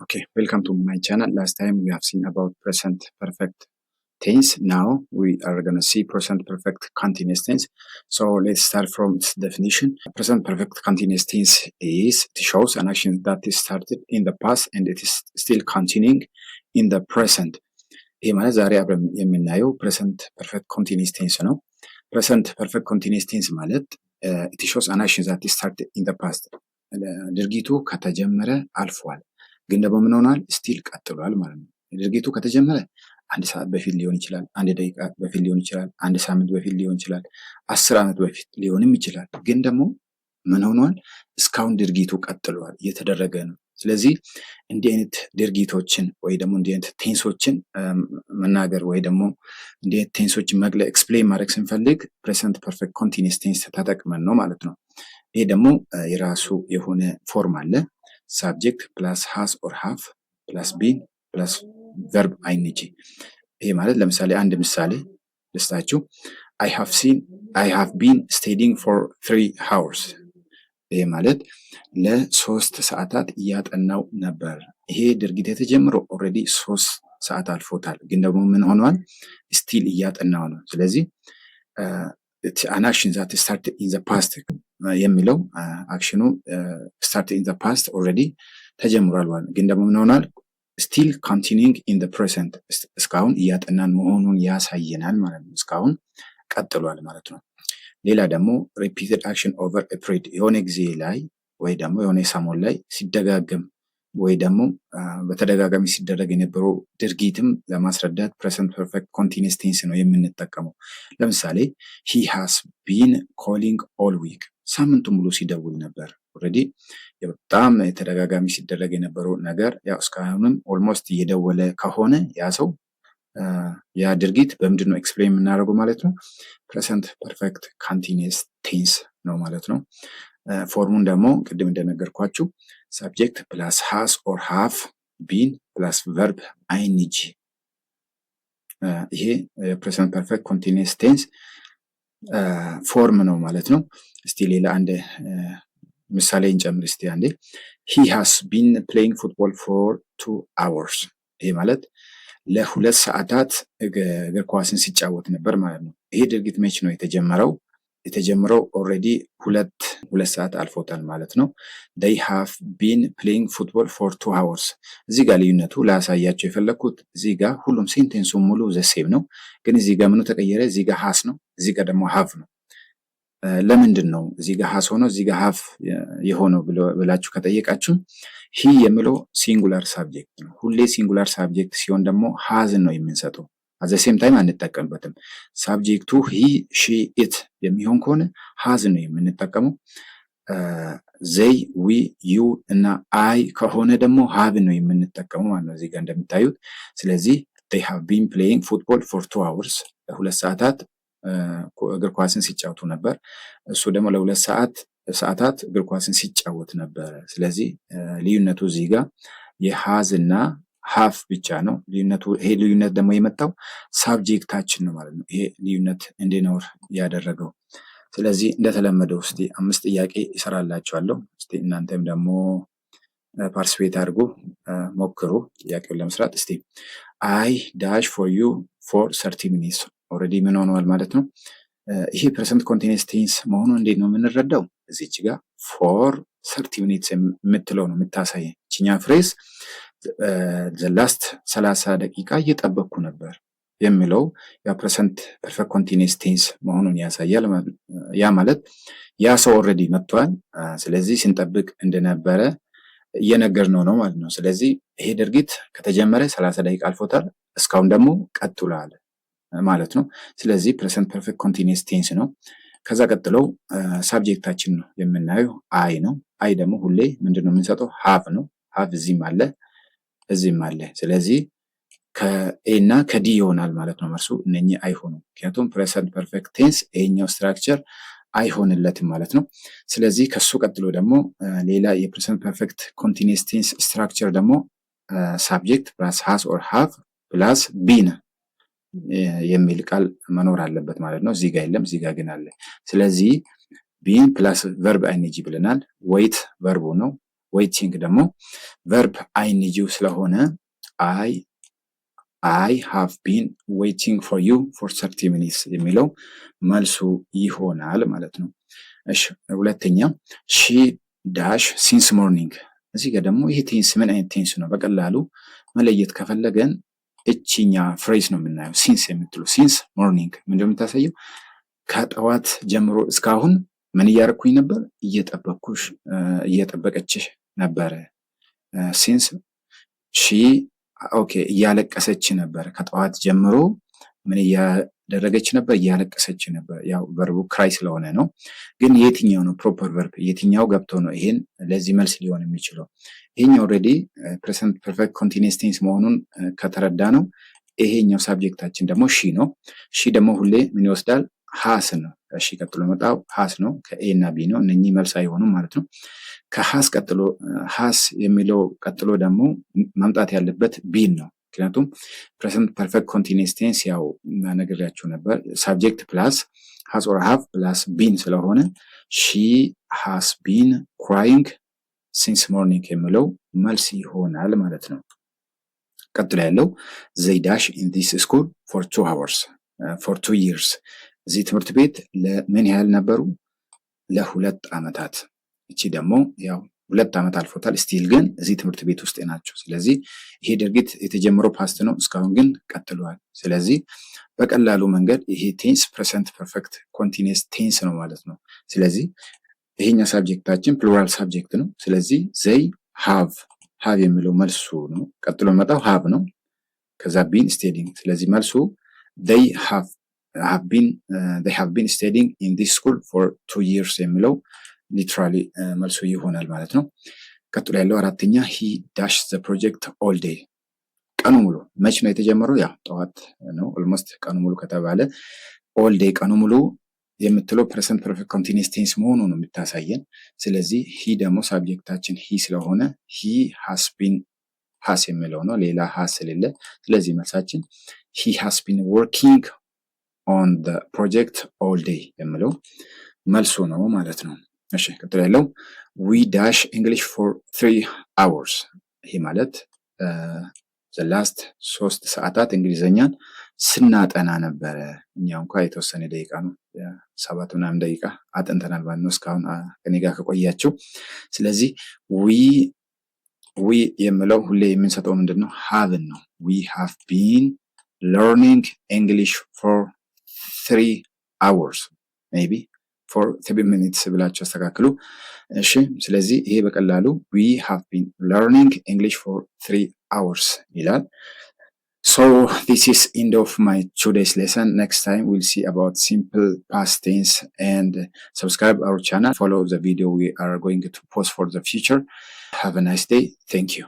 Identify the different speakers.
Speaker 1: Okay, welcome to my channel. Last time we have seen about present perfect tense. Now we are going to see present perfect continuous tense. So let's start from its definition. Present perfect continuous tense is, it shows an action that is started in the past and it is still continuing in the present. ይሄ ማለት ዛሬ አብረን የምናየው present perfect continuous tense ነው። present perfect continuous tense ማለት it shows an action that is started in the past. ድርጊቱ ከተጀመረ አልፏል ግን ደግሞ ምን ሆኗል ስቲል ቀጥሏል ማለት ነው። ድርጊቱ ከተጀመረ አንድ ሰዓት በፊት ሊሆን ይችላል፣ አንድ ደቂቃ በፊት ሊሆን ይችላል፣ አንድ ሳምንት በፊት ሊሆን ይችላል፣ 10 ዓመት በፊት ሊሆንም ይችላል። ግን ደግሞ ምን ሆኗል እስካሁን ድርጊቱ ቀጥሏል እየተደረገ ነው። ስለዚህ እንዲህ አይነት ድርጊቶችን ወይ ደግሞ እንዲህ አይነት ቴንሶችን መናገር ወይ ደግሞ እንዲህ አይነት ቴንሶችን መግለጽ ኤክስፕሌን ማድረግ ስንፈልግ present perfect continuous tense ተጠቅመን ነው ማለት ነው። ይሄ ደግሞ የራሱ የሆነ ፎርም አለ። subject plus has or have plus been plus verb ing። ይሄ ማለት ለምሳሌ አንድ ምሳሌ ልስጣችሁ። I have been studying for 3 hours። ይሄ ማለት ለ3 ሰዓታት እያጠናው ነበር። ይሄ ድርጊት የተጀመረው ኦልሬዲ 3 ሰዓት አልፎታል ግን ደግሞ ምን ሆኗል ስቲል እያጠናው ነው። ስለዚህ an action that started in the past የሚለው አክሽኑ started in the past already ተጀምሯል ማለት ግን ደግሞ ምን ሆኗል still continuing in the present እስካሁን እያጠናን መሆኑን ያሳየናል ማለት ነው። እስካሁን ቀጥሏል ማለት ነው። ሌላ ደግሞ repeated action over a period የሆነ ጊዜ ላይ ወይ ደግሞ የሆነ ሰሞን ላይ ሲደጋገም ወይ ደግሞ በተደጋጋሚ ሲደረግ የነበረው ድርጊትም ለማስረዳት present perfect continuous tense ነው የምንጠቀመው። ለምሳሌ he has been calling all week ሳምንቱ ሙሉ ሲደውል ነበር። ኦሬዲ በጣም የተደጋጋሚ ሲደረግ የነበረው ነገር ያው እስካሁንም ኦልሞስት እየደወለ ከሆነ ያ ሰው ያ ድርጊት በምንድን ነው ኤክስፕሌን የምናደርገው ማለት ነው present perfect continuous tense ነው ማለት ነው። ፎርሙን ደግሞ ቅድም እንደነገርኳችሁ subject plus has or have been plus verb ing ይሄ present perfect continuous tense ፎርም ነው ማለት ነው። እስቲ ሌላ አንድ ምሳሌ እንጨምር እስቲ አንዴ። he has been playing football for 2 hours። ይሄ ማለት ለ2 ሰዓታት እግር ኳስን ሲጫወት ነበር ማለት ነው። ይሄ ድርጊት መች ነው የተጀመረው ኦልሬዲ 2 ሰዓት አልፎታል ማለት ነው። they have been playing football for 2 hours። እዚህ ጋር ልዩነቱ ላሳያችሁ የፈለኩት እዚህ ጋር ሁሉም ሴንቴንሱ ሙሉ ዘሴም ነው ግን እዚህ ጋር ምኑ ተቀየረ እዚህ ጋር has ነው እዚህ ጋር ደግሞ have ነው። ለምንድን ነው እዚህ ጋር has ሆኖ እዚህ ጋር have የሆነው ብላችሁ ከጠየቃችሁ he የሚለው ሲንጉላር ሳብጀክት ነው። ሁሌ ሲንጉላር ሳብጀክት ሲሆን ደግሞ has ነው የምንሰጠው። at the same time አንጠቀምበትም። ሳብጀክቱ he she it የሚሆን ከሆነ has ነው የምንጠቀመው። they we you እና I ከሆነ ደግሞ have ነው የምንጠቀመው ማለት ነው እዚህ ጋር እንደምታዩት። ስለዚህ they have been playing football for 2 hours ለ2 ሰዓታት እግር ኳስን ሲጫወቱ ነበር። እሱ ደግሞ ለ2 ሰዓታት እግር ኳስን ሲጫወት ነበር። ስለዚህ ልዩነቱ እዚህ ጋር የሃዝ እና ሃፍ ብቻ ነው ልዩነቱ። ይሄ ልዩነት ደግሞ የመጣው ሳብጀክታችን ነው ማለት ነው ይሄ ልዩነት እንዲኖር ያደረገው። ስለዚህ እንደተለመደው እስቲ 5 ጥያቄ ይሰራላችኋለሁ። እስቲ እናንተም ደግሞ ፓርቲሲፔት አድርጉ ሞክሩ ጥያቄውን ለመስራት። እስቲ I dash for you for 30 minutes ኦሬዲ ምን ሆኗል ማለት ነው። ይሄ present continuous tense መሆኑን እንዴት ነው የምንረዳው? እዚች ጋር for 30 minutes የምትለው ነው የምታሳየን እቺኛ ፍሬዝ the last 30 ደቂቃ እየጠበቅኩ ነበር የሚለው ያ present perfect continuous tense መሆኑን ያሳያል። ያ ማለት ያ ሰው ኦሬዲ መጥቷል። ስለዚህ ስንጠብቅ እንደነበረ እየነገርነው ነው ማለት ነው። ስለዚህ ይሄ ድርጊት ከተጀመረ 30 ደቂቃ አልፎታል እስካሁን ደግሞ ቀጥሏል ማለት ነው። ስለዚህ present perfect continuous tense ነው። ከዛ ቀጥለው ሳብጀክታችን ነው የምናየው I ነው። I ደግሞ ሁሌ ምንድነው የምንሰጠው have ነው። have እዚህም አለ። ስለዚህ ከኤ እና ከዲ ይሆናል ማለት ነው መልሱ። እነኚህ አይሆኑም ምክንያቱም present perfect tense ይሄኛው ስትራክቸር አይሆንለትም ማለት ነው። ስለዚህ ከሱ ቀጥሎ ደግሞ ሌላ የpresent perfect continuous tense ስትራክቸር ደግሞ subject plus has or have plus been የሚል ቃል መኖር አለበት ማለት ነው። እዚህ ጋር የለም እዚህ ጋር ግን አለ። ስለዚህ been plus verb ing ብለናል። wait verb ነው። ዌይቲንግ ደግሞ ቨርብ አይንጂው ስለሆነ አይ ሃቭ ቢን ዌይቲንግ ፎር ዩ ፎር 30 ሚኒትስ የሚለው መልሱ ይሆናል ማለት ነው። እሺ ሁለተኛ ሺ ዳሽ ሲንስ ሞርኒንግ። እዚህ ጋር ደግሞ ይሄ ቴንስ ምን አይነት ቴንስ ነው? በቀላሉ መለየት ከፈለገን እቺኛ ፍሬዝ ነው የምናየው። ሲንስ የምትለው ሲንስ ሞርኒንግ ምንድነው የምታሳየው? ከጠዋት ጀምሮ እስካሁን ምን እያደረኩኝ ነበር? እየጠበቀችሽ ነበረ። ሲንስ ሺ ኦኬ እያለቀሰች ነበር። ከጠዋት ጀምሮ ምን እያደረገች ነበር? እያለቀሰች ነበር። ያው ቨርቡ ክራይ ስለሆነ ነው። ግን የትኛው ነው ፕሮፐር ቨርብ? የትኛው ገብቶ ነው ይሄን ለዚህ መልስ ሊሆን የሚችለው? ይሄኛው ኦልሬዲ ፕሬዘንት ፐርፌክት ኮንቲኒየስ ቴንስ መሆኑን ከተረዳ ነው። ይሄኛው ሳብጀክታችን ደግሞ ሺ ነው። ሺ ደግሞ ሁሌ ምን ይወስዳል? ሃስ ነው። እሺ ቀጥሎ መጣው ሃስ ነው። ከኤ እና ቢ ነው። እነኚህ መልስ አይሆኑም ማለት ነው። ከሃስ ቀጥሎ ሃስ የሚለው ቀጥሎ ደግሞ መምጣት ያለበት ቢን ነው። ምክንያቱም ፕሬዘንት ፐርፌክት ኮንቲኒየስ ቴንስ ያው ነግሬያችሁ ነበር ሳብጀክት ፕላስ ሃስ ኦር ሃቭ ፕላስ ቢን ስለሆነ ሺ ሃስ ቢን ክራይንግ ሲንስ ሞርኒንግ የሚለው መልስ ይሆናል ማለት ነው። ቀጥሎ ያለው ዘይ ዳሽ ኢን ዲስ ስኩል ፎር 2 hours ፎር 2 years። እዚህ ትምህርት ቤት ለምን ያህል ነበሩ? ለ2 ዓመታት። እቺ ደግሞ ያው 2 ዓመት አልፎታል። ስቲል ግን እዚህ ትምህርት ቤት ውስጥ ናቸው። ስለዚህ ይሄ ድርጊት የተጀመረው ፓስት ነው፣ እስካሁን ግን ቀጥሏል። ስለዚህ በቀላሉ መንገድ ይሄ ቴንስ ፕሬዘንት ፐርፌክት ኮንቲኒየስ ቴንስ ነው ማለት ነው። ስለዚህ ይሄኛው ሳብጀክታችን ፕሉራል ሳብጀክት ነው። ስለዚህ ዘይ ሃቭ የሚለው መልሱ ነው። ቀጥሎ መጣው ሃቭ ነው። ከዛ ቢን ስቴዲንግ። ስለዚህ መልሱ they have been studying in this school for 2 years የሚለው ሊትራሊ መልሱ ይሆናል ማለት ነው። ቀጥሎ ያለው አራተኛ he dashed the project all day። ቀኑ ሙሉ መች ነው የተጀመረው? ያው ጠዋት ነው። ኦልሞስት ቀኑ ሙሉ ከተባለ all day ቀኑ ሙሉ የምትለው ፕሬዘንት ፐርፌክት ኮንቲኒየስ ቴንስ መሆኑ ነው የምታሳየን። ስለዚህ ሂ ደግሞ ሳብጀክታችን ሂ ስለሆነ ሂ ሃስ ቢን ሃስ የሚለው ነው፣ ሌላ ሃስ ስለሌለ። ስለዚህ መልሳችን ሂ ሃስ ቢን ወርኪንግ ኦን ዘ ፕሮጀክት ኦል ዴይ የሚለው መልሱ ነው ማለት ነው። እሺ ቀጥሎ ያለው ዊ ዳሽ እንግሊሽ ፎር 3 hours። ይሄ ማለት ዘ ላስት 3 ሰዓታት እንግሊዘኛን ስናጠና ነበረ። እኛ እንኳን የተወሰነ ደቂቃ ነው 7 ምናምን ደቂቃ አጥንተናል ማለት ነው እስካሁን ከኔ ጋር ከቆያችሁ። ስለዚህ ዊ የሚለው ሁሌ የምንሰጠው ምንድነው? ሃቭን ነው። ዊ ሃቭ ቢን learning English for 3 hours maybe for 3 minutes ብላችሁ አስተካክሉ። እሺ ስለዚህ ይሄ በቀላሉ we have been learning English for 3 hours ይላል። So this is end of my today's lesson. Next time we'll see about simple past tense, and subscribe our channel, follow the video we are going to post for the future. Have a nice day. Thank you.